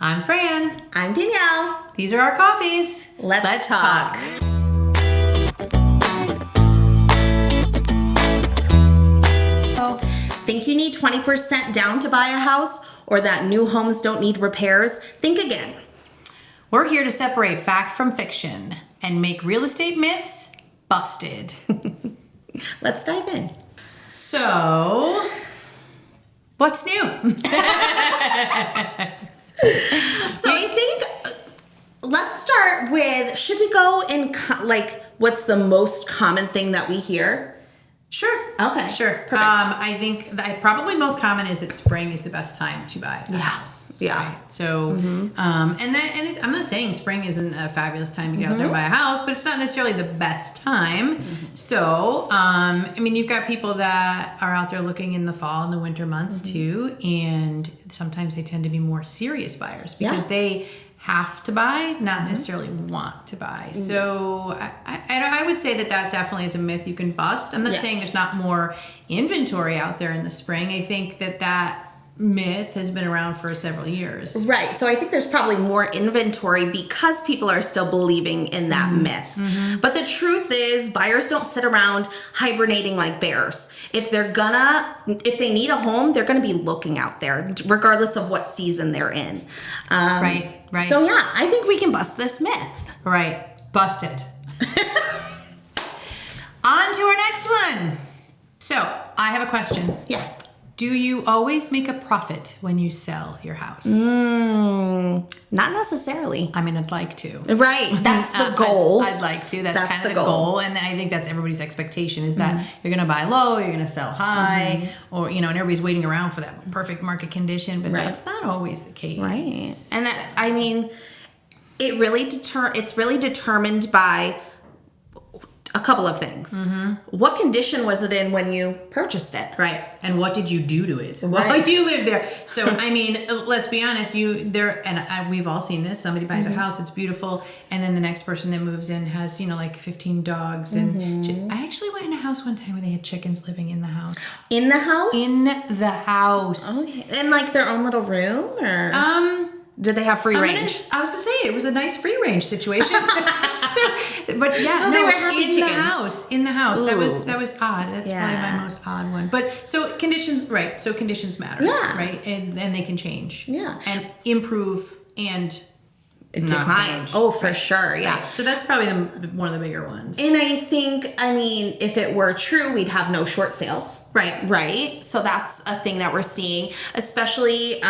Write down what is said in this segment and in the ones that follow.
I'm Fran. I'm Danielle. These are our coffees. Let's talk. Think you need 20% down to buy a house, or that new homes don't need repairs? Think again. We're here to separate fact from fiction and make real estate myths busted. Let's dive in. So, what's new? So I think let's start with, should we go in what's the most common thing that we hear? Sure. Okay. Sure. Perfect. I think that probably most common is that spring is the best time to buy a house. Yeah. Right? So, I'm not saying spring isn't a fabulous time to get out there and buy a house, but it's not necessarily the best time. So, you've got people that are out there looking in the fall and the winter months too, and sometimes they tend to be more serious buyers because they have to buy, not necessarily want to buy. So I would say that definitely is a myth you can bust. I'm not saying there's not more inventory out there in the spring. I think that myth has been around for several years. Right. So I think there's probably more inventory because people are still believing in that myth. But the truth is, buyers don't sit around hibernating like bears. If they need a home, they're gonna be looking out there, regardless of what season they're in. Right. So yeah, I think we can bust this myth. Right. Busted. On to our next one. So I have a question. Yeah. Do you always make a profit when you sell your house? Not necessarily. I mean, I'd like to. Right. That's the goal. I'd like to. That's kind of the goal. And I think that's everybody's expectation is that you're going to buy low, you're going to sell high, or, and everybody's waiting around for that perfect market condition, but that's not always the case. Right. And it's really determined by a couple of things. What condition was it in when you purchased it? Right. And what did you do to it while you lived there? So, let's be honest, we've all seen this. Somebody buys a house, it's beautiful, and then the next person that moves in has, 15 dogs. And I actually went in a house one time where they had chickens living in the house. In the house? In the house. Okay. In their own little room, or did they have free range? I was gonna say it was a nice free range situation. But yeah, they were happy chickens. In the house. Ooh. That was odd. That's probably my most odd one. But so conditions, right? So conditions matter, right? And they can change, and improve and decline. Oh, for sure, yeah. Right. So that's probably one of the bigger ones. And I think, if it were true, we'd have no short sales. Right. So that's a thing that we're seeing, especially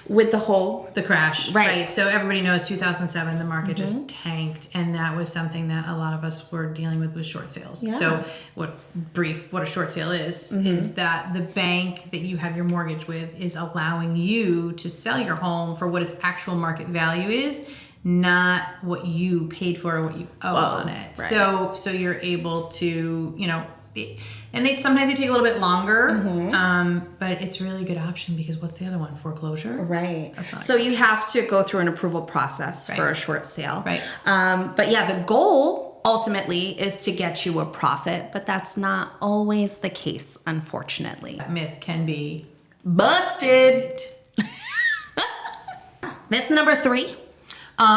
with the crash. Right. So everybody knows 2007, the market just tanked, and that was something that a lot of us were dealing with short sales. Yeah. So what a short sale is that the bank that you have your mortgage with is allowing you to sell your home for what its actual market value is, not what you paid for or what you owe on it. Right. So you're able to, and sometimes they take a little bit longer, but it's a really good option because what's the other one? Foreclosure? Right. So you have to go through an approval process for a short sale. Right. But yeah, the goal ultimately is to get you a profit, but that's not always the case, unfortunately. That myth can be busted. Myth number 3.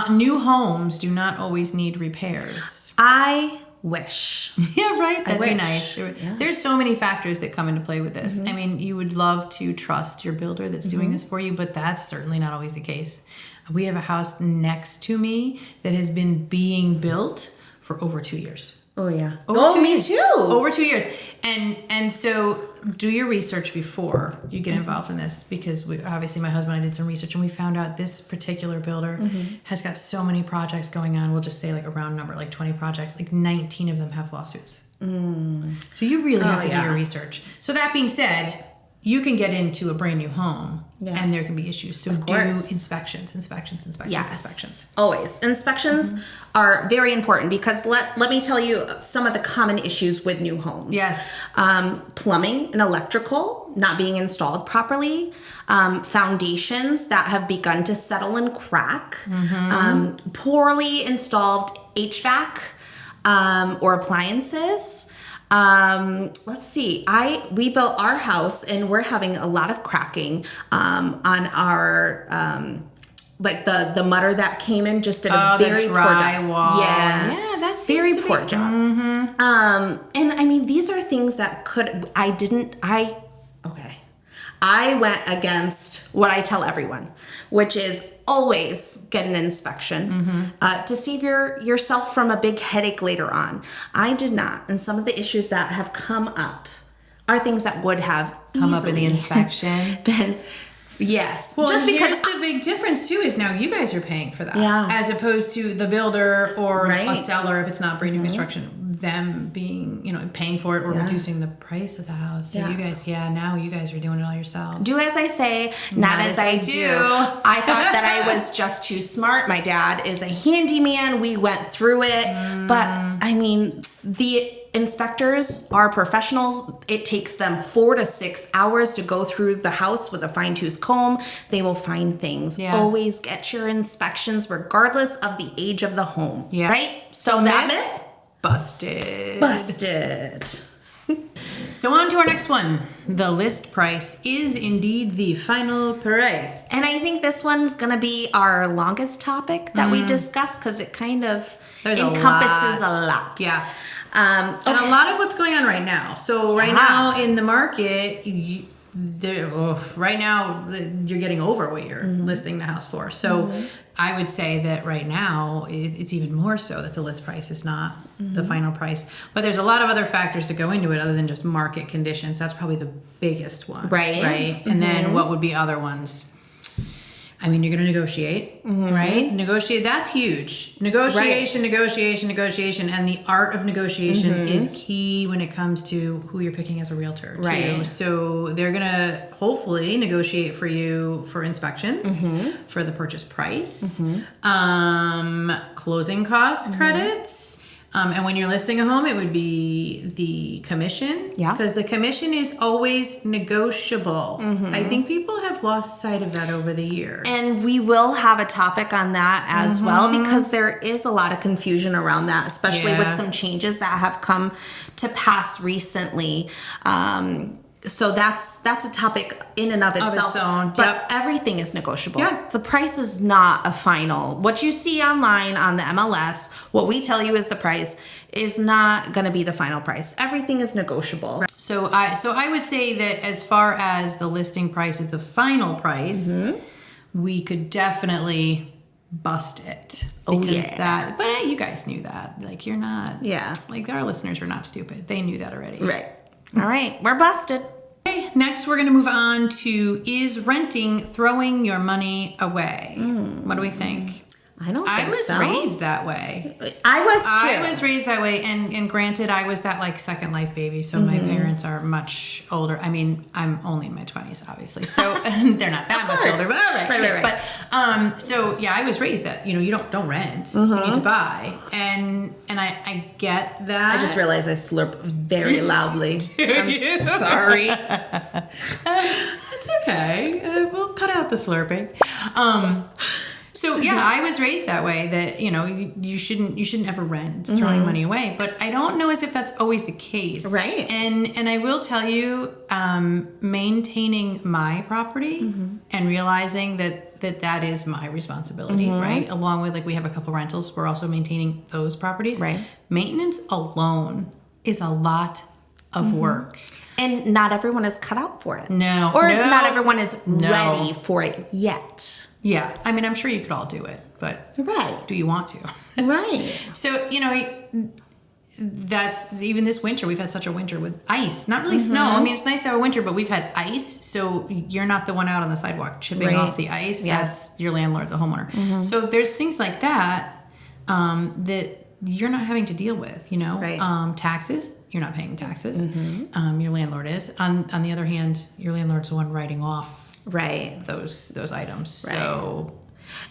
New homes do not always need repairs. I wish. Yeah, right. That'd be nice. There's so many factors that come into play with this. You would love to trust your builder that's doing this for you, but that's certainly not always the case. We have a house next to me that has been being built for over 2 years. Oh yeah. Me too. Over 2 years. And so do your research before you get involved in this, because obviously my husband and I did some research and we found out this particular builder has got so many projects going on. We'll just say a round number, 20 projects, 19 of them have lawsuits. So you really have to do your research. So that being said, you can get into a brand new home and there can be issues. So do inspections. Yes, always. Inspections are very important because let me tell you some of the common issues with new homes. Yes. Plumbing and electrical not being installed properly, foundations that have begun to settle and crack, poorly installed HVAC or appliances. Let's see. We built our house and we're having a lot of cracking on our like the mutter that came in just did a the very poor drywall. job. Yeah. Yeah, that's Very poor job. Mm-hmm. And I mean, these are things that I went against what I tell everyone, which is always get an inspection to save yourself from a big headache later on. I did not. And some of the issues that have come up are things that would have Come up in the easily inspection. been, yes. Well, just because here's the big difference too is now you guys are paying for that, Yeah. as opposed to the builder or a Right. seller if it's not brand new construction, them being paying for it or reducing the price of the house. So Yeah. you guys, now you guys are doing it all yourselves. do as I say, not as I do. I thought that I was just too smart. My dad is a handyman. We went through it. But I mean, the inspectors are professionals. It takes them 4 to 6 hours to go through the house with a fine-tooth comb. They will find things. Yeah. Always get your inspections regardless of the age of the home. Yeah. Right? So that myth? Busted. Busted. So on to our next one. The list price is indeed the final price. And I think this one's going to be our longest topic that we discuss because it kind of There's encompasses a lot. Yeah. And a lot of what's going on right now. So right now in the market, right now you're getting over what you're listing the house for. So I would say that right now it's even more so that the list price is not the final price. But there's a lot of other factors that go into it other than just market conditions. That's probably the biggest one. Right. Right. And then what would be other ones? I mean, you're going to negotiate, right? Negotiate, that's huge. Negotiation, and the art of negotiation is key when it comes to who you're picking as a realtor, too. Right. So they're going to hopefully negotiate for you for inspections, for the purchase price, closing cost credits. And when you're listing a home, it would be the commission. Yeah. Because the commission is always negotiable. I think people have lost sight of that over the years. And we will have a topic on that as well because there is a lot of confusion around that, especially with some changes that have come to pass recently. So that's a topic in and of itself. its own. But Yep. everything is negotiable. Yeah. The price is not a final. What you see online on the MLS, what we tell you is the price, is not going to be the final price. Everything is negotiable. So I would say that as far as the listing price is the final price, we could definitely bust it. But you guys knew that. Like you're not. Yeah. Like our listeners are not stupid. They knew that already. Right. All right. We're busted. Okay, next we're going to move on to is renting throwing your money away? What do we think? I don't think I was so. raised that way. I was too. I was raised that way, and granted, I was that like second life baby, so my parents are much older. I mean, I'm only in my 20s, obviously, so they're not that much older. But all right, Right. But so yeah, I was raised that you don't rent, you need to buy, and I get that. I just realized I slurp very loudly. I'm sorry. That's okay. We'll cut out the slurping. So yeah, I was raised that way. That you shouldn't ever rent. It's throwing money away. But I don't know as if that's always the case. Right. And I will tell you, maintaining my property and realizing that is my responsibility, right? Along with we have a couple rentals, we're also maintaining those properties. Right. Maintenance alone is a lot of work. And not everyone is cut out for it. No. Or no, not everyone is no. ready for it yet. Yeah, I mean, I'm sure you could all do it, but Right. do you want to? Right. So, that's even this winter, we've had such a winter with ice, not really snow. I mean, it's nice to have a winter, but we've had ice. So you're not the one out on the sidewalk chipping Right. off the ice. Yeah. That's your landlord, the homeowner. So there's things like that, that you're not having to deal with, Right. Taxes, you're not paying taxes. Your landlord is. On the other hand, your landlord's the one writing off Right. those items. Right. So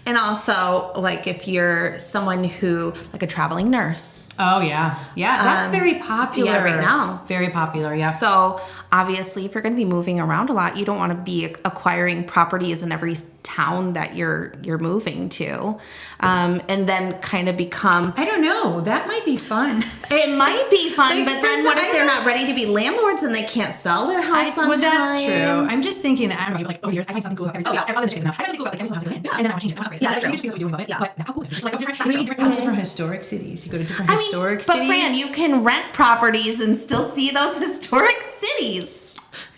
And also, if you're someone who, a traveling nurse. oh yeah, that's very popular. yeah, right now. Very popular. Yeah. So, obviously, if you're going to be moving around a lot, you don't want to be acquiring properties in every town that you're moving to, and then kind of become. I don't know. That might be fun. It might be fun, Like, but then what if they're not ready to be landlords and they can't sell their house on Well, time? that's true. I'm just thinking that I don't know. Like over the years, I find something cool about every. I find something cool about every single house, and then I want to change it. And then I doing about it. Yeah, but how cool is it? Like different historic cities. You go to different historic cities. But Fran, you can rent properties and still see those historic cities.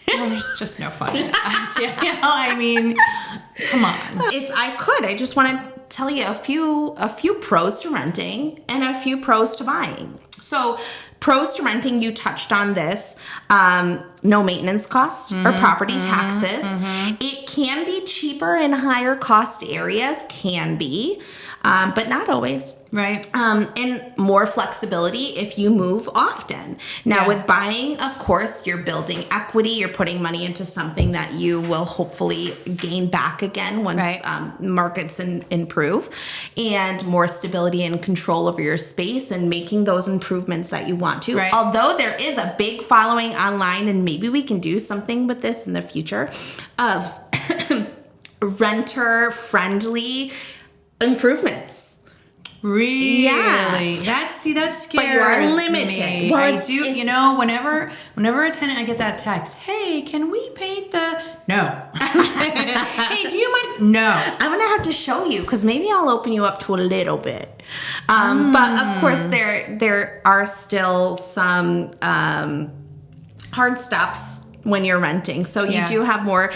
Well, there's just no fun in that. You know, I mean, come on. If I could, I just want to tell you a few pros to renting and a few pros to buying. So pros to renting, you touched on this. No maintenance costs or property taxes. It can be cheaper in higher cost areas, but not always. Right. And more flexibility if you move often. Now, with buying, of course, you're building equity. You're putting money into something that you will hopefully gain back again once markets improve, and more stability and control over your space and making those improvements that you want to. Right. Although there is a big following online, and maybe we can do something with this in the future, of renter-friendly improvements. Really? Yeah. That scares But you are limited. me. Well, I do, you know, whenever a tenant, I get that text, hey, can we paint the, no. Hey, do you mind? No. I'm going to have to show you, because maybe I'll open you up to a little bit. But of course, there are still some hard stops when you're renting. So you do have more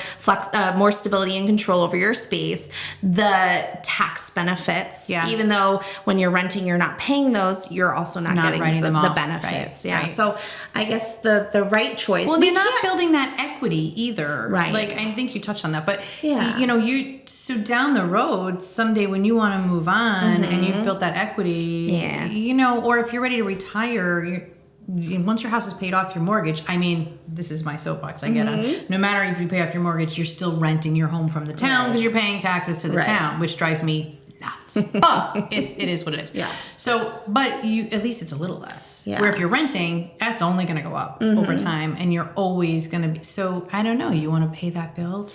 more stability and control over your space. The tax benefits, even though when you're renting, you're not paying those, you're also not getting the benefits. Right. Yeah. Right. So I guess the right choice. Well, you're not building that equity either. Right. Like, I think you touched on that, but you know, so down the road, someday when you want to move on and you've built that equity, you know, or if you're ready to retire, once your house is paid off your mortgage, I mean, this is my soapbox I get on. No matter if you pay off your mortgage, you're still renting your home from the town because you're paying taxes to the town, which drives me nuts. But it is what it is. Yeah. So, but at least it's a little less. Yeah. Where if you're renting, that's only going to go up over time, and you're always going to be. So I don't know. You want to pay that bill?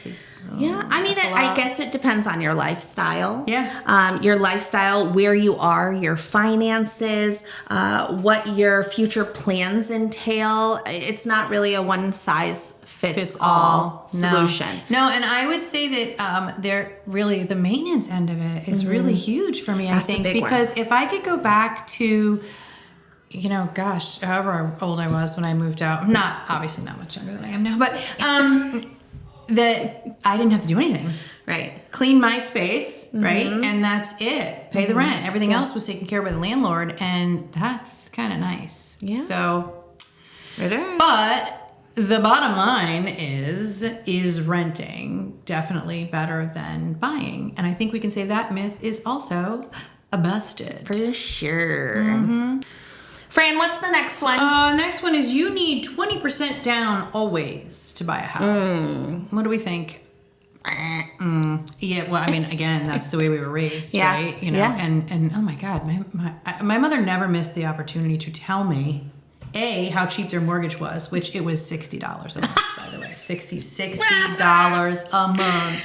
I mean, I guess it depends on your lifestyle. Yeah. Your lifestyle, where you are, your finances, what your future plans entail. It's not really a one size fits all solution. No, and I would say that the maintenance end of it is really huge for me. That's I think a big because one. if I could go back to, you know, gosh, however old I was when I moved out, obviously not much younger than I am now, but that I didn't have to do anything. Right. Clean my space, right? And that's it. Pay the rent. Everything else was taken care of by the landlord, and that's kind of nice. Yeah. So, It is. but the bottom line is renting definitely better than buying. And I think we can say that myth is also busted. For sure. Fran, what's the next one? Next one is you need 20% down always to buy a house. What do we think? Yeah, well, I mean, again, that's the way we were raised, right? You know, and oh my God, my mother never missed the opportunity to tell me how cheap their mortgage was, which it was $60 a month, by the way. $60 a month.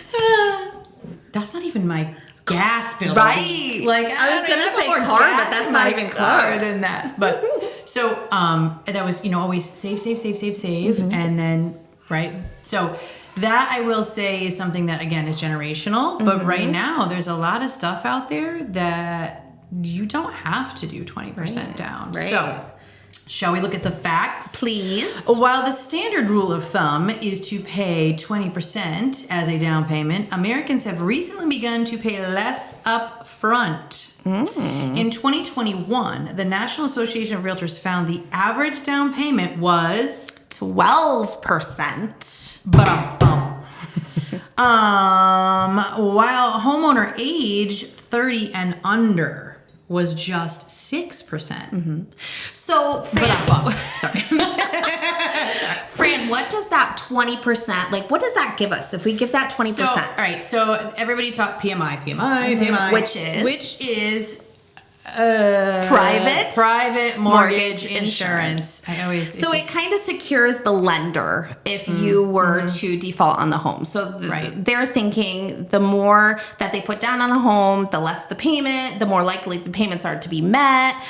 That's not even my gas bill. Right. Like, I was gonna say car, but that's not even close. Than that. But so that was, you know, always save, and then right. So that I will say is something that again is generational. But right now there's a lot of stuff out there that you don't have to do 20% down. Right. So shall we look at the facts? Please. While the standard rule of thumb is to pay 20% as a down payment, Americans have recently begun to pay less up front. In 2021, the National Association of Realtors found the average down payment was 12%. While homeowner age 30 and under was just 6%. So, Fran, sorry. Fran, what does that 20%, like, what does that give us if we give that 20%? So, all right, so everybody talk PMI, which is Private mortgage insurance. So it kind of secures the lender if you were to default on the home. So they're thinking the more that they put down on the home, the less the payment, the more likely the payments are to be met.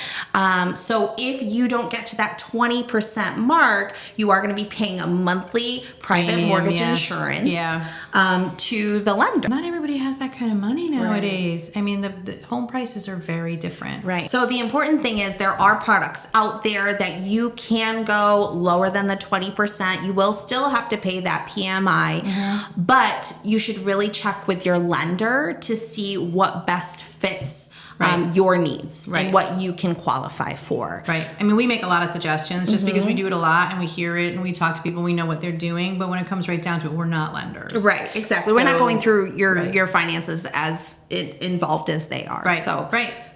So if you don't get to that 20% mark, you are going to be paying a monthly private mortgage insurance to the lender. Not everybody has that kind of money nowadays. I mean, the home prices are very different. Right. So the important thing is there are products out there that you can go lower than the 20%. You will still have to pay that PMI, but you should really check with your lender to see what best fits your needs and what you can qualify for. Right. I mean, we make a lot of suggestions just because we do it a lot and we hear it and we talk to people, we know what they're doing. But when it comes right down to it, we're not lenders. Right. Exactly. So, we're not going through your finances as involved as they are. Right. So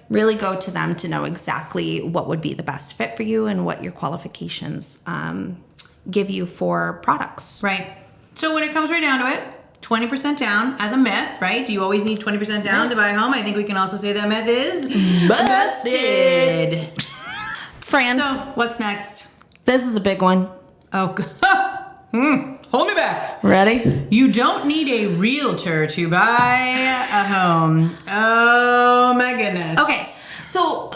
really go to them to know exactly what would be the best fit for you and what your qualifications give you for products. Right. So when it comes right down to it, 20% down as a myth, right? Do you always need 20% down to buy a home? I think we can also say that myth is busted. Fran. So what's next? This is a big one. Oh, hold me back. Ready? You don't need a realtor to buy a home. Oh my goodness. Okay. So,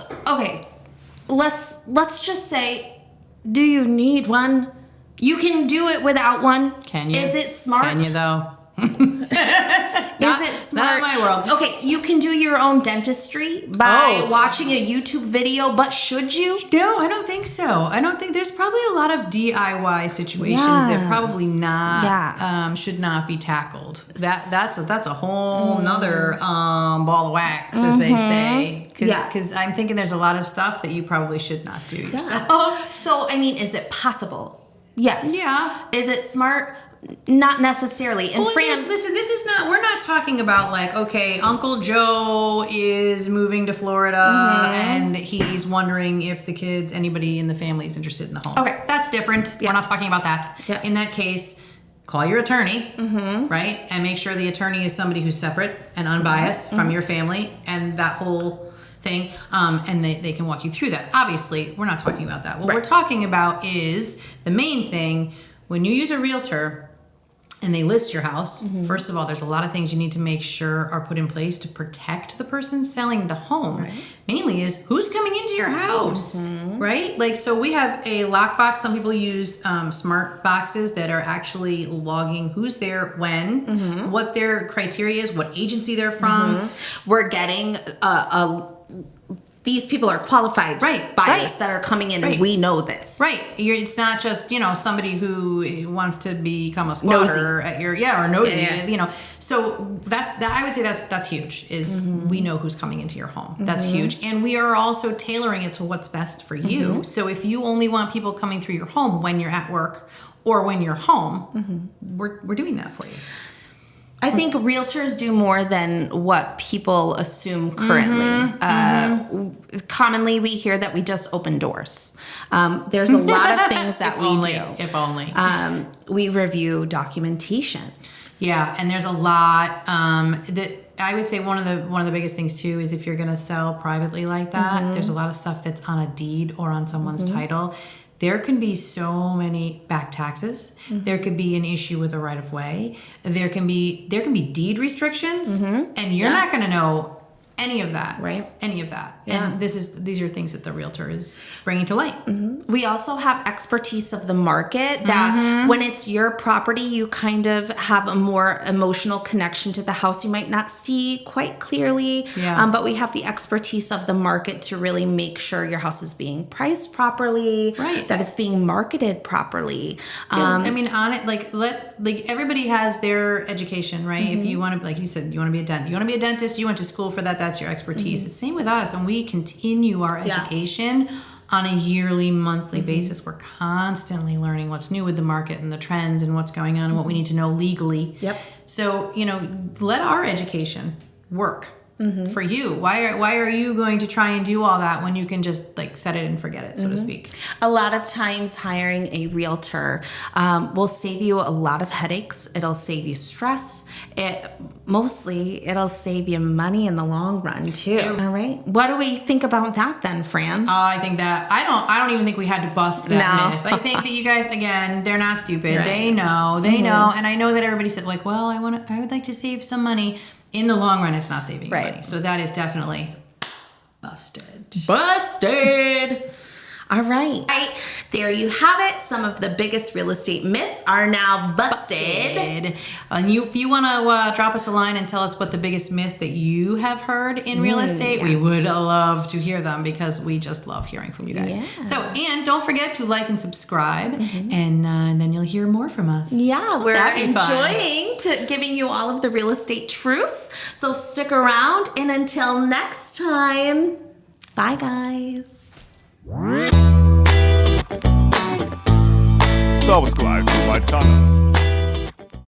let's just say, do you need one? You can do it without one. Can you? Is it smart? Can you though? Is it smart? Not in my world. Okay, you can do your own dentistry by watching a YouTube video, but should you? No, I don't think so. I don't think there's probably a lot of DIY situations that probably not should not be tackled. That's a whole nother ball of wax, as they say. Because I'm thinking there's a lot of stuff that you probably should not do yourself. So, I mean, is it possible? Yes. Yeah. Is it smart? Not necessarily. And Fran, listen, this is not, we're not talking about like, okay, Uncle Joe is moving to Florida and he's wondering if the kids, anybody in the family is interested in the home. Okay. That's different. We're not talking about that. Yeah. In that case, call your attorney, right? And make sure the attorney is somebody who's separate and unbiased from your family and that whole thing. And they can walk you through that. Obviously, we're not talking about that. What we're talking about is the main thing. When you use a realtor and they list your house, first of all, there's a lot of things you need to make sure are put in place to protect the person selling the home. Right. Mainly is who's coming into your house, right? Like, so we have a lockbox. Some people use smart boxes that are actually logging who's there, when, what their criteria is, what agency they're from. We're getting these people are qualified buyers that are coming in, and we know this. Right. It's not just, somebody who wants to become a squatter at your, or nosy, So that I would say that's huge, is we know who's coming into your home. That's huge. And we are also tailoring it to what's best for you. So if you only want people coming through your home when you're at work or when you're home, we're doing that for you. I think realtors do more than what people assume currently. Commonly, we hear that we just open doors. There's a lot of things that we do. If only. We review documentation. Yeah, and there's a lot that I would say one of the biggest things too is if you're going to sell privately like that, there's a lot of stuff that's on a deed or on someone's title. There can be so many back taxes. There could be an issue with a right of way. There can be deed restrictions, and you're not going to know any of that. Right. Any of that. Yeah. And these are things that the realtor is bringing to light. We also have expertise of the market that when it's your property, you kind of have a more emotional connection to the house. You might not see quite clearly, but we have the expertise of the market to really make sure your house is being priced properly, that it's being marketed properly. I mean, on it, like everybody has their education, right? If you want to, like you said, you want to be a dentist. You want to be a dentist. You went to school for that. That's your expertise. It's same with us, and we continue our education on a yearly, monthly basis. We're constantly learning what's new with the market and the trends and what's going on and what we need to know legally. So, let our education work for you? Why are you going to try and do all that when you can just like set it and forget it, so to speak? A lot of times hiring a realtor will save you a lot of headaches. It'll save you stress. It'll save you money in the long run too. Yeah. All right. What do we think about that then, Fran? I think that I don't even think we had to bust that myth. I think that you guys, again, they're not stupid. Right. They know, and I know that everybody said like, well, I would like to save some money. In the long run, it's not saving you money. So that is definitely busted. Busted. All right. There you have it. Some of the biggest real estate myths are now busted. And if you want to drop us a line and tell us what the biggest myth that you have heard in real estate, we would love to hear them because we just love hearing from you guys. Yeah. So, and don't forget to like and subscribe, and then you'll hear more from us. Yeah, we're That'd be fun. enjoying giving you all of the real estate truths. So stick around, and until next time, bye guys. Subscribe to my channel.